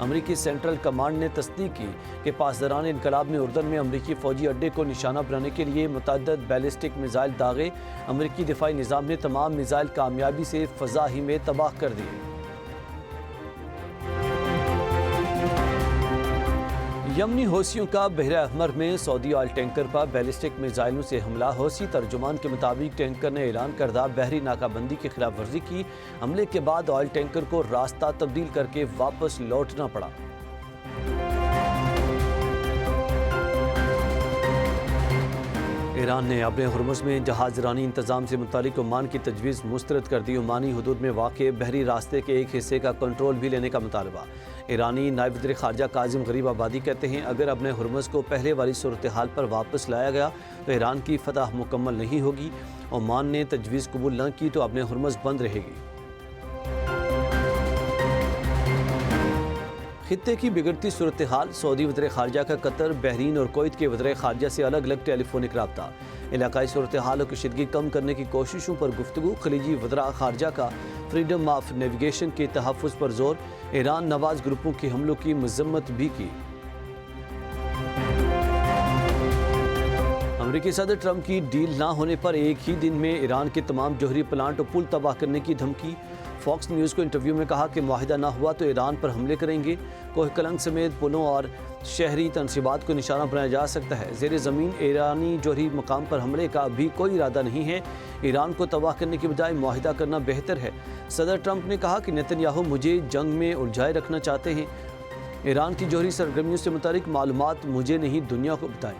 امریکی central command نے تصدیق کی کہ پاسداران انقلاب نے اردن میں امریکی فوجی اڈے کو نشانہ بنانے کے لیے متعدد بیلسٹک میزائل داغے۔ امریکی دفاعی نظام نے تمام میزائل کامیابی سے فضا ہی میں تباہ کر دیے۔ یمنی حوثیوں کا بحر احمر میں سعودی آئل ٹینکر پر بیلسٹک میزائلوں سے حملہ۔ حوثی ترجمان کے مطابق ٹینکر نے اعلان کردہ بحری ناکہ بندی کی خلاف ورزی کی۔ حملے کے بعد آئل ٹینکر کو راستہ تبدیل کر کے واپس لوٹنا پڑا۔ ایران نے اپنے ہرمز میں جہاز رانی انتظام سے متعلق عمان کی تجویز مسترد کر دی۔ عمانی حدود میں واقع بحری راستے کے ایک حصے کا کنٹرول بھی لینے کا مطالبہ۔ ایرانی نائب وزیر خارجہ کاظم غریب آبادی کہتے ہیں اگر اپنے ہرمز کو پہلے والی صورتحال پر واپس لایا گیا تو ایران کی فتح مکمل نہیں ہوگی۔ عمان نے تجویز قبول نہ کی تو اپنے ہرمز بند رہے گی۔ خطے کی بگڑتی صورتحال، سعودی وزیر خارجہ کا قطر، بحرین اور کویت کے وزیر خارجہ سے الگ الگ ٹیلی فونک رابطہ۔ علاقائی صورتحال اور کشیدگی کم کرنے کی کوششوں پر گفتگو۔ خلیجی وزراء خارجہ کا فریڈم آف نیویگیشن کے تحفظ پر زور۔ ایران نواز گروپوں کے حملوں کی مذمت بھی کی۔ امریکی صدر ٹرمپ کی ڈیل نہ ہونے پر ایک ہی دن میں ایران کے تمام جوہری پلانٹ اور پل تباہ کرنے کی دھمکی۔ فاکس نیوز کو انٹرویو میں کہا کہ معاہدہ نہ ہوا تو ایران پر حملے کریں گے۔ کوہ کلنگ سمیت پلوں اور شہری تنصیبات کو نشانہ بنایا جا سکتا ہے۔ زیر زمین ایرانی جوہری مقام پر حملے کا بھی کوئی ارادہ نہیں ہے۔ ایران کو تباہ کرنے کی بجائے معاہدہ کرنا بہتر ہے۔ صدر ٹرمپ نے کہا کہ نیتن یاہو مجھے جنگ میں الجھائے رکھنا چاہتے ہیں۔ ایران کی جوہری سرگرمیوں سے متعلق معلومات مجھے نہیں، دنیا کو بتائیں۔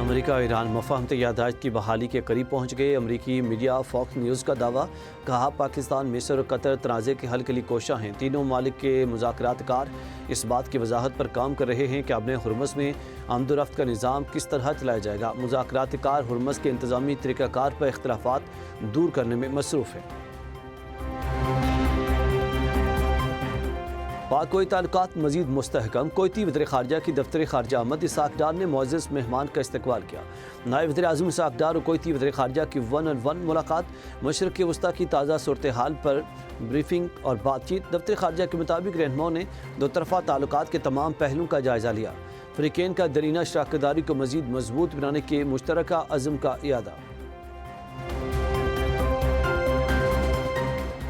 امریکہ اور ایران مفاہمت یادداشت کی بحالی کے قریب پہنچ گئے۔ امریکی میڈیا فاکس نیوز کا دعویٰ، کہا پاکستان، مصر اور قطر تنازع کے حل کے لیے کوشاں ہیں۔ تینوں ممالک کے مذاکرات کار اس بات کی وضاحت پر کام کر رہے ہیں کہ اپنے ہرمز میں آمد و رفت کا نظام کس طرح چلایا جائے گا۔ مذاکرات کار ہرمز کے انتظامی طریقہ کار پر اختلافات دور کرنے میں مصروف ہیں۔ پاک کویت تعلقات مزید مستحکم۔ کویتی وزیر خارجہ کی دفتر خارجہ احمد اسحاق ڈار نے معزز مہمان کا استقبال کیا۔ نائب وزیر اعظم اسحاق ڈار اور کویتی وزیر خارجہ کی 1-on-1 ملاقات۔ مشرق وسطیٰ کی تازہ صورتحال پر بریفنگ اور بات چیت۔ دفتر خارجہ کے مطابق رہنماؤں نے دو طرفہ تعلقات کے تمام پہلوؤں کا جائزہ لیا۔ فریقین کا درینہ شراکت داری کو مزید مضبوط بنانے کے مشترکہ عزم کا اعادہ۔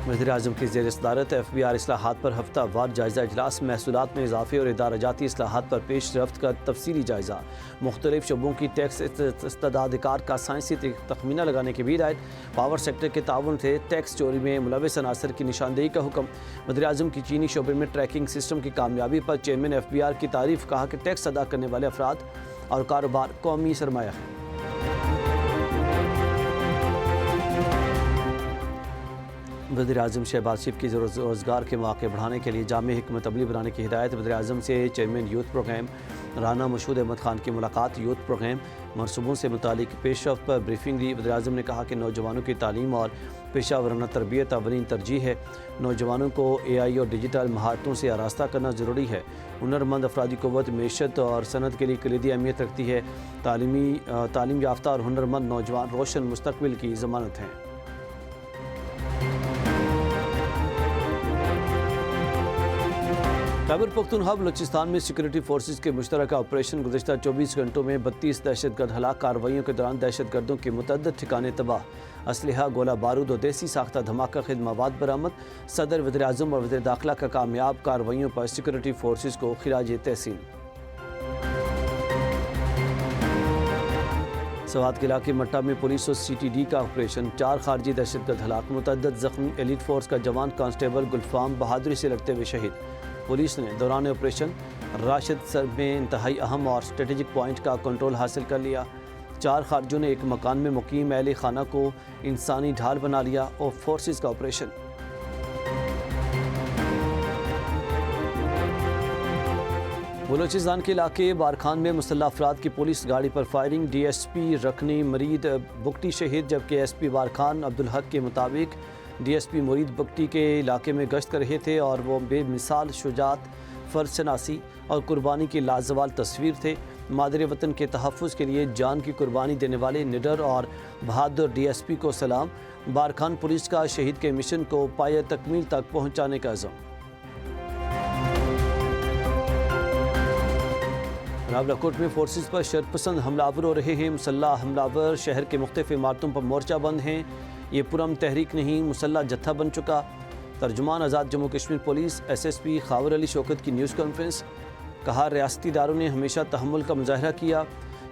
وزیر اعظم کی زیر صدارت FBR اصلاحات پر ہفتہ وار جائزہ اجلاس۔ محصولات میں اضافے اور ادارہ جاتی اصلاحات پر پیش رفت کا تفصیلی جائزہ۔ مختلف شعبوں کی ٹیکس استعداد کار کا سائنسی تخمینہ لگانے کی بھی ہدایت۔ پاور سیکٹر کے تعاون سے ٹیکس چوری میں ملوث عناصر کی نشاندہی کا حکم۔ وزیر اعظم کی چینی شعبے میں ٹریکنگ سسٹم کی کامیابی پر چیئرمین FBR کی تعریف، کہا کہ ٹیکس ادا کرنے والے افراد اور کاروبار قومی سرمایہ ہے۔ وزیر اعظم شہباز شریف کی روزگار کے مواقع بڑھانے کے لیے جامع حکمت عملی بنانے کی ہدایت۔ وزیر اعظم سے chairman youth programme Rana Mashhood Ahmad Khan کی ملاقات۔ یوتھ پروگرام منصوبوں سے متعلق پیش رفت پر بریفنگ دی۔ وزیر اعظم نے کہا کہ نوجوانوں کی تعلیم اور پیشہ ورانہ تربیت اولین ترجیح ہے۔ نوجوانوں کو AI اور ڈیجیٹل مہارتوں سے آراستہ کرنا ضروری ہے۔ ہنرمند افرادی قوت معیشت اور صنعت کے لیے کلیدی اہمیت رکھتی ہے۔ تعلیم یافتہ اور ہنرمند نوجوان روشن مستقبل کی ضمانت ہیں۔ خیبر پختونخوا بلوچستان میں سیکورٹی فورسز کے مشترکہ آپریشن۔ گزشتہ 24 گھنٹوں میں 32 دہشت گرد ہلاک۔ کارروائیوں کے دوران دہشت گردوں کے متعدد ٹھکانے تباہ۔ اسلحہ، گولہ بارود اور دیسی ساختہ دھماکہ خیز مواد برآمد۔ صدر، وزیر اعظم اور وزیر داخلہ کا کامیاب کارروائیوں پر سیکورٹی فورسز کو خراج تحسین۔ سوات کے علاقے مٹہ میں پولیس اور CTD کا آپریشن۔ 4 خارجی دہشت گرد ہلاک، متعدد زخمی۔ ایلیٹ فورس کا جوان کانسٹیبل گلفام بہادری سے لڑتے ہوئے شہید۔ پولیس نے دوران آپریشن راشد سر میں انتہائی اہم اور اسٹریٹجک پوائنٹ کا کنٹرول حاصل کر لیا۔ 4 خارجیوں نے ایک مکان میں مقیم اہل خانہ کو انسانی ڈھال بنا لیا۔ اور فورسز کا آپریشن۔ بلوچستان کے علاقے بارکھان میں مسلح افراد کی پولیس گاڑی پر فائرنگ۔ DSP رکنی مرید بگٹی شہید، جبکہ SP بارکھان عبدالحق کے مطابق DSP مرید بگٹی کے علاقے میں گشت کر رہے تھے اور وہ بے مثال شجاعت، فرض شناسی اور قربانی کی لازوال تصویر تھے۔ مادر وطن کے تحفظ کے لیے جان کی قربانی دینے والے نڈر اور بہادر ڈی ایس پی کو سلام، بارکھان پولیس کا شہید کے مشن کو پایہ تکمیل تک پہنچانے کا عزم۔ راولاکوٹ میں فورسز پر شرپسند حملہ آور ہو رہے ہیں۔ مسلح حملہ آور شہر کے مختلف عمارتوں پر مورچہ بند ہیں۔ یہ پرامن تحریک نہیں، مسلح جتھا بن چکا۔ ترجمان Azad Jammu Kashmir police S S P Khawar Ali Shaukat کی نیوز کانفرنس، کہا ریاستی اداروں نے ہمیشہ تحمل کا مظاہرہ کیا۔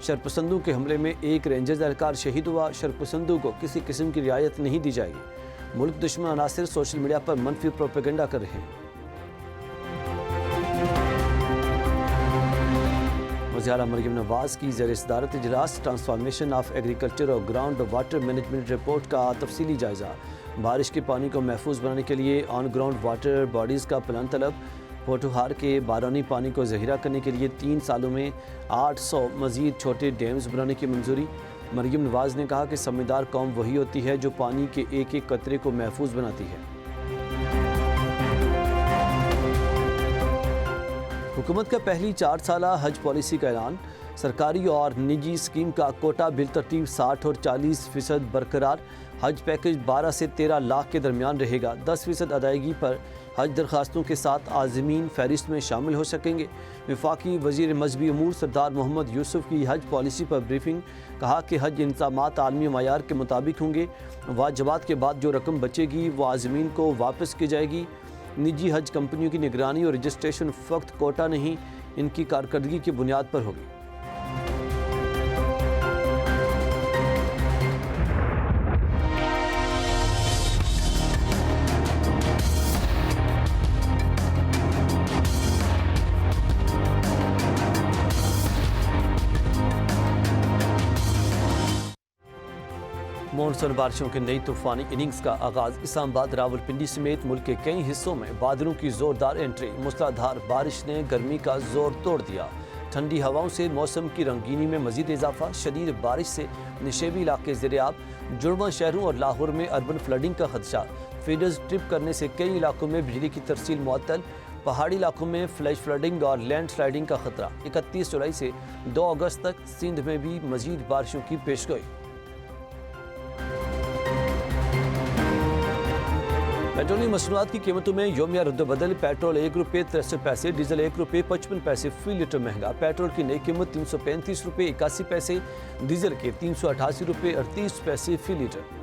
شرپسندوں کے حملے میں ایک رینجرز اہلکار شہید ہوا۔ شرپسندوں کو کسی قسم کی رعایت نہیں دی جائے گی۔ ملک دشمن عناصر سوشل میڈیا پر منفی پروپیگنڈا کر رہے ہیں۔ وزیر اعلیٰ مریم نواز کی زیر صدارت اجلاس، ٹرانسفارمیشن آف ایگریکلچر اور گراؤنڈ واٹر مینجمنٹ رپورٹ کا تفصیلی جائزہ۔ بارش کے پانی کو محفوظ بنانے کے لیے آن گراؤنڈ واٹر باڈیز کا پلان طلب۔ پوٹھوہار کے بارانی پانی کو ذخیرہ کرنے کے لیے 3 سالوں میں 800 مزید چھوٹے ڈیمز بنانے کی منظوری۔ مریم نواز نے کہا کہ سمجھدار قوم وہی ہوتی ہے جو پانی کے ایک ایک قطرے کو محفوظ بناتی ہے۔ حکومت کا پہلی 4 سالہ حج پالیسی کا اعلان، سرکاری اور نجی اسکیم کا کوٹا بالترتیب 60 اور 40% برقرار۔ حج پیکج 12 سے 13 لاکھ کے درمیان رہے گا۔ 10% ادائیگی پر حج درخواستوں کے ساتھ عازمین فہرست میں شامل ہو سکیں گے۔ وفاقی وزیر مذہبی امور سردار محمد یوسف کی حج پالیسی پر بریفنگ، کہا کہ حج انتظامات عالمی معیار کے مطابق ہوں گے۔ واجبات کے بعد جو رقم بچے گی وہ عازمین کو واپس کی جائے گی۔ نجی حج کمپنیوں کی نگرانی اور رجسٹریشن فقط کوٹا نہیں، ان کی کارکردگی کی بنیاد پر ہوگی۔ مونسون بارشوں کے نئی طوفانی اننگز کا آغاز، اسلام آباد، راولپنڈی سمیت ملک کے کئی حصوں میں بادلوں کی زوردار انٹری۔ موسلادھار بارش نے گرمی کا زور توڑ دیا۔ ٹھنڈی ہواؤں سے موسم کی رنگینی میں مزید اضافہ، شدید بارش سے نشیبی علاقے زیرآب، جڑواں شہروں اور لاہور میں اربن فلڈنگ کا خدشہ۔ فیڈرز ٹرپ کرنے سے کئی علاقوں میں بجلی کی ترسیل معطل، پہاڑی علاقوں میں فلیش فلڈنگ اور لینڈ سلائڈنگ کا خطرہ۔ 31 جولائی سے 2 اگست تک سندھ میں بھی مزید بارشوں کی پیشگوئی۔ پیٹرولیم مصنوعات کی قیمتوں میں یومیہ رد و بدل، پیٹرول 1 روپے 63 پیسے، ڈیزل 1 روپے 55 پیسے فی لیٹر مہنگا۔ پیٹرول کی نئی قیمت 335 روپے 81 پیسے، ڈیزل کے 388 روپے 38 پیسے فی لیٹر۔